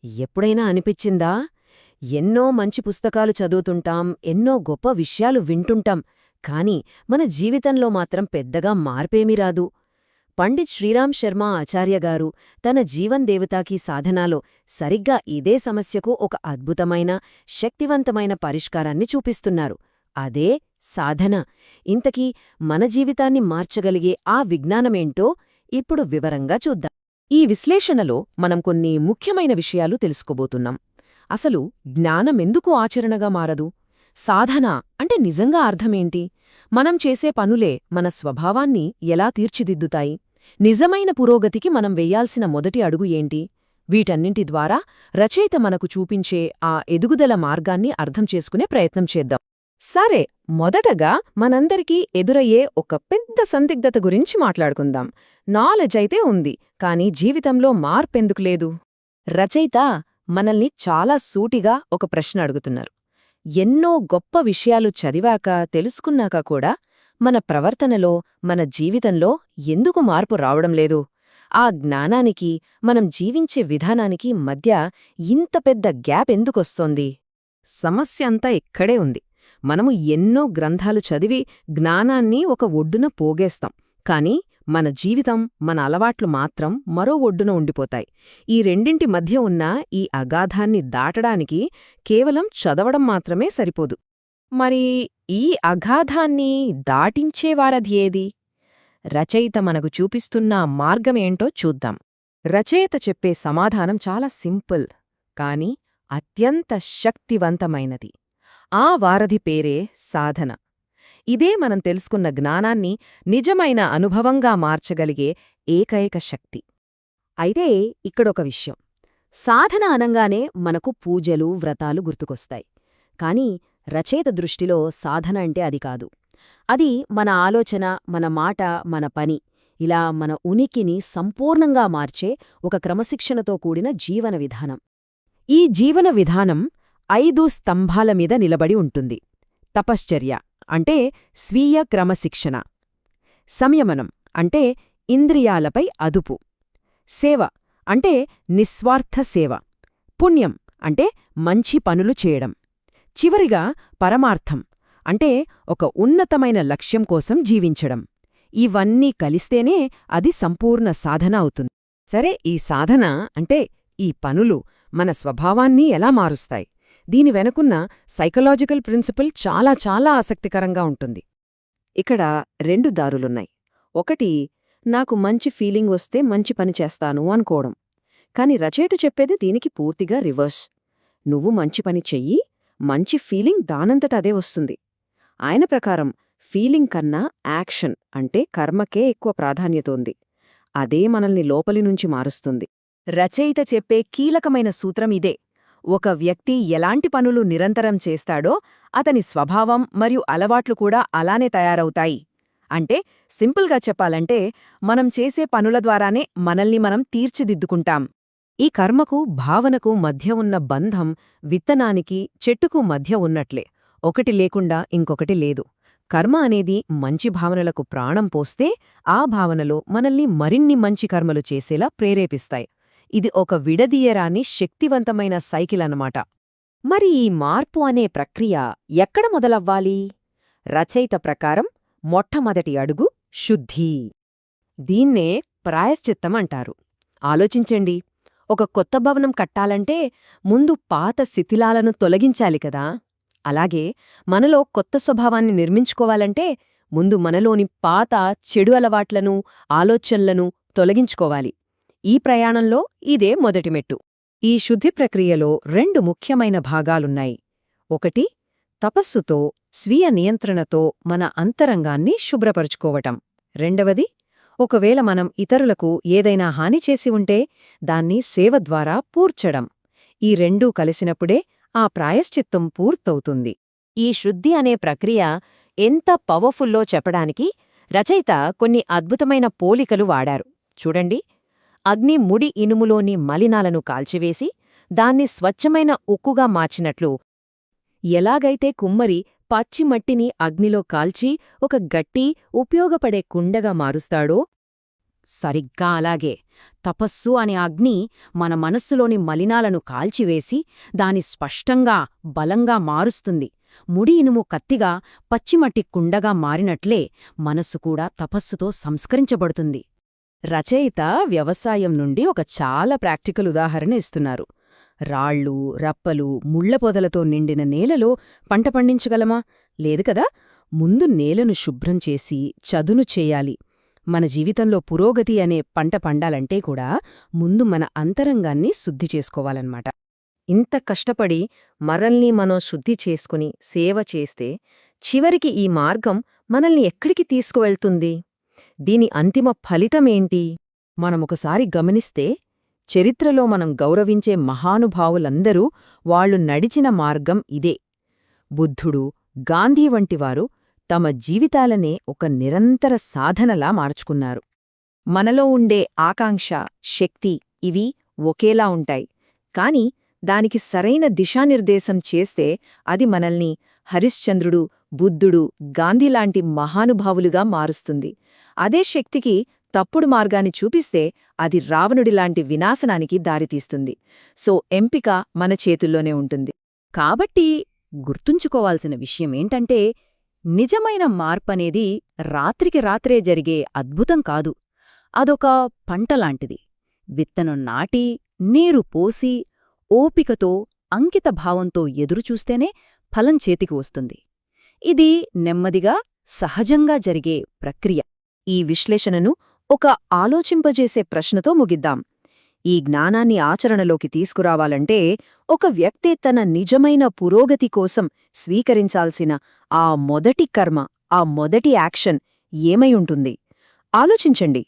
ఎప్పుడైనా అనిపిచ్చిందా? ఎన్నో మంచి పుస్తకాలు చదువుతుంటాం, ఎన్నో గొప్ప విషయాలు వింటుంటాం, కాని మన జీవితంలో మాత్రం పెద్దగా మార్పేమీ రాదు. పండిత్ శ్రీరామ్ శర్మ ఆచార్యగారు తన జీవన్ దేవతాకీ సాధనాలో సరిగ్గా ఇదే సమస్యకు ఒక అద్భుతమైన, శక్తివంతమైన పరిష్కారాన్ని చూపిస్తున్నారు. అదే సాధన. ఇంతకీ మన జీవితాన్ని మార్చగలిగే ఆ విజ్ఞానమేంటో ఇప్పుడు వివరంగా చూద్దాం. ఈ విశ్లేషణలో మనం కొన్ని ముఖ్యమైన విషయాలు తెలుసుకోబోతున్నాం. అసలు జ్ఞానమెందుకు ఆచరణగా మారదు? సాధన అంటే నిజంగా అర్థమేంటి? మనం చేసే పనులే మన స్వభావాన్ని ఎలా తీర్చిదిద్దుతాయి? నిజమైన పురోగతికి మనం వెయ్యాల్సిన మొదటి అడుగు ఏంటి? వీటన్నింటి ద్వారా రచయిత మనకు చూపించే ఆ ఎదుగుదల మార్గాన్ని అర్థం చేసుకునే ప్రయత్నం చేద్దాం. సరే, మొదటగా మనందరికీ ఎదురయ్యే ఒక పెద్ద సందిగ్ధత గురించి మాట్లాడుకుందాం. నాలెడ్జ్ అయితే ఉంది, కానీ జీవితంలో మార్పెందుకు లేదు? రచయిత మనల్ని చాలా సూటిగా ఒక ప్రశ్న అడుగుతున్నారు. ఎన్నో గొప్ప విషయాలు చదివాక, తెలుసుకున్నాక కూడా మన ప్రవర్తనలో, మన జీవితంలో ఎందుకు మార్పు రావడం లేదు? ఆ జ్ఞానానికి, మనం జీవించే విధానానికి మధ్య ఇంత పెద్ద గ్యాప్ ఎందుకొస్తోంది? సమస్య అంతా ఇక్కడే ఉంది. మనము ఎన్నో గ్రంథాలు చదివి జ్ఞానాన్ని ఒక ఒడ్డున పోగేస్తాం, కాని మన జీవితం, మన అలవాట్లు మాత్రం మరో ఒడ్డున ఉండిపోతాయి. ఈ రెండింటి మధ్య ఉన్న ఈ అగాధాన్ని దాటడానికి కేవలం చదవడం మాత్రమే సరిపోదు. మరి ఈ అగాధాన్ని దాటించేవారది ఏది? రచయిత మనకు చూపిస్తున్న మార్గమేంటో చూద్దాం. రచయిత చెప్పే సమాధానం చాలా సింపుల్, కాని అత్యంత శక్తివంతమైనది. ఆ వారధి పేరే సాధన. ఇదే మనం తెలుసుకున్న జ్ఞానాన్ని నిజమైన అనుభవంగా మార్చగలిగే ఏకైక శక్తి. అయితే ఇక్కడొక విషయం. సాధన అనంగానే మనకు పూజలు, వ్రతాలు గుర్తుకొస్తాయి. కాని రచయిత దృష్టిలో సాధన అంటే అది కాదు. అది మన ఆలోచన, మన మాట, మన పని, ఇలా మన ఉనికిని సంపూర్ణంగా మార్చే ఒక క్రమశిక్షణతో కూడిన జీవన విధానం. ఈ జీవన విధానం 5 స్తంభాల మీద నిలబడి ఉంటుంది. తపశ్చర్య అంటే స్వీయ క్రమశిక్షణ. సంయమనం అంటే ఇంద్రియాలపై అదుపు. సేవ అంటే నిస్వార్థ సేవ. పుణ్యం అంటే మంచి పనులు చేయడం. చివరిగా పరమార్థం అంటే ఒక ఉన్నతమైన లక్ష్యం కోసం జీవించడం. ఇవన్నీ కలిస్తేనే అది సంపూర్ణ సాధన అవుతుంది. సరే, ఈ సాధన అంటే ఈ పనులు మన స్వభావాన్ని ఎలా మారుస్తాయి? దీని వెనుకున్న సైకలాజికల్ ప్రిన్సిపల్ చాలా చాలా ఆసక్తికరంగా ఉంటుంది. ఇక్కడ 2 దారులున్నాయి. ఒకటి, నాకు మంచి ఫీలింగ్ వస్తే మంచి పని చేస్తాను అనుకోవడం. కాని రచయిత చెప్పేది దీనికి పూర్తిగా రివర్స్. నువ్వు మంచి పని చెయ్యి, మంచి ఫీలింగ్ దానంతట అదే వస్తుంది. ఆయన ప్రకారం ఫీలింగ్ కన్నా యాక్షన్ అంటే కర్మకే ఎక్కువ ప్రాధాన్యత ఉంది. అదే మనల్ని లోపలి నుంచి మారుస్తుంది. రచయిత చెప్పే కీలకమైన సూత్రం ఇదే. ఒక వ్యక్తి ఎలాంటి పనులు నిరంతరం చేస్తాడో అతని స్వభావం మరియు అలవాట్లు కూడా అలానే తయారవుతాయి. అంటే సింపుల్గా చెప్పాలంటే, మనం చేసే పనుల ద్వారానే మనల్ని మనం తీర్చిదిద్దుకుంటాం. ఈ కర్మకు, భావనకు మధ్య ఉన్న బంధం విత్తనానికి, చెట్టుకు మధ్య ఉన్నట్లే. ఒకటి లేకుండా ఇంకొకటి లేదు. కర్మ అనేది మంచి భావనలకు ప్రాణం పోస్తే ఆ భావనలో మనల్ని మరిన్ని మంచి కర్మలు చేసేలా ప్రేరేపిస్తాయి. ఇది ఒక విడదీయరాని శక్తివంతమైన సైకిల్ అన్నమాట. మరి ఈ మార్పు అనే ప్రక్రియ ఎక్కడ మొదలవ్వాలి? రచయిత ప్రకారం మొట్టమొదటి అడుగు శుద్ధి. దీన్నే ప్రాయశ్చిత్తం అంటారు. ఆలోచించండి, ఒక కొత్త భవనం కట్టాలంటే ముందు పాత శిథిలాలను తొలగించాలి కదా. అలాగే మనలో కొత్త స్వభావాన్ని నిర్మించుకోవాలంటే ముందు మనలోని పాత చెడు అలవాట్లను, ఆలోచనలను తొలగించుకోవాలి. ఈ ప్రయాణంలో ఇదే మొదటి మెట్టు. ఈ శుద్ధి ప్రక్రియలో 2 ముఖ్యమైన భాగాలున్నాయి. ఒకటి, తపస్సుతో, స్వీయ నియంత్రణతో మన అంతరంగాన్ని శుభ్రపరుచుకోవటం. రెండవది, ఒకవేళ మనం ఇతరులకు ఏదైనా హాని చేసి ఉంటే దాన్ని సేవ ద్వారా పూడ్చడం. ఈ 2 కలిసినప్పుడే ఆ ప్రాయశ్చిత్తం పూర్తవుతుంది. ఈ శుద్ధి అనే ప్రక్రియ ఎంత పవర్ఫుల్లో చెప్పడానికి రచయిత కొన్ని అద్భుతమైన పోలికలు వాడారు. చూడండి. అగ్ని ముడి ఇనుములోని మలినాలను కాల్చివేసి దాన్ని స్వచ్ఛమైన ఉక్కుగా మార్చినట్లు, ఎలాగైతే కుమ్మరి పచ్చిమట్టిని అగ్నిలో కాల్చి ఒక గట్టి, ఉపయోగపడే కుండగా మారుస్తాడో, సరిగ్గా అలాగే తపస్సు అనే అగ్ని మన మనస్సులోని మలినాలను కాల్చివేసి దాని స్పష్టంగా బలంగా మారుస్తుంది. ముడి ఇనుము కత్తిగా పచ్చిమట్టి కుండగా మారినట్లే మనస్సు కూడా తపస్సుతో సంస్కరించబడుతుంది. రచయిత వ్యవసాయం నుండి ఒక చాలా ప్రాక్టికల్ ఉదాహరణ ఇస్తున్నారు. రాళ్ళు, రప్పలు, ముళ్ల పొదలతో నిండిన నేలలో పంట పండించగలమా? లేదు కదా. ముందు నేలను శుభ్రం చేసి చదును చేయాలి. మన జీవితంలో పురోగతి అనే పంట పండాలంటే కూడా ముందు మన అంతరంగాన్ని శుద్ధి చేసుకోవాలన్నమాట. ఇంత కష్టపడి మనల్ని మనం శుద్ధి చేసుకుని సేవ చేస్తే చివరికి ఈ మార్గం మనల్ని ఎక్కడికి తీసుకువెళ్తుంది? దీని అంతిమ ఫలితమేంటి? మనమొకసారి గమనిస్తే చరిత్రలో మనం గౌరవించే మహానుభావులందరూ వాళ్లు నడిచిన మార్గం ఇదే. బుద్ధుడు, గాంధీ వంటివారు తమ జీవితాలనే ఒక నిరంతర సాధనలా మార్చుకున్నారు. మనలో ఉండే ఆకాంక్ష, శక్తి ఇవి ఒకేలా ఉంటాయి. కాని దానికి సరైన దిశానిర్దేశం చేస్తే అది మనల్ని హరిశ్చంద్రుడు, బుద్ధుడు, గాంధీలాంటి మహానుభావులుగా మారుస్తుంది. అదే శక్తికి తప్పుడు మార్గాన్ని చూపిస్తే అది రావణుడిలాంటి వినాశనానికి దారితీస్తుంది. సో ఎంపిక మన చేతుల్లోనే ఉంటుంది. కాబట్టి గుర్తుంచుకోవాల్సిన విషయమేంటంటే, నిజమైన మార్పనేది రాత్రికి రాత్రే జరిగే అద్భుతం కాదు. అదొక పంటలాంటిది. విత్తనం నాటి, నీరు పోసి, ఓపికతో, అంకితభావంతో ఎదురుచూస్తేనే ఫలం చేతికి వస్తుంది. ఇది నెమ్మదిగా, సహజంగా జరిగే ప్రక్రియ. ఈ విశ్లేషణను ఒక ఆలోచింపజేసే ప్రశ్నతో ముగిద్దాం. ఈ జ్ఞానాన్ని ఆచరణలోకి తీసుకురావాలంటే ఒక వ్యక్తి తన నిజమైన పురోగతి కోసం స్వీకరించాల్సిన ఆ మొదటి కర్మ, ఆ మొదటి యాక్షన్ ఏమై ఉంటుంది? ఆలోచించండి.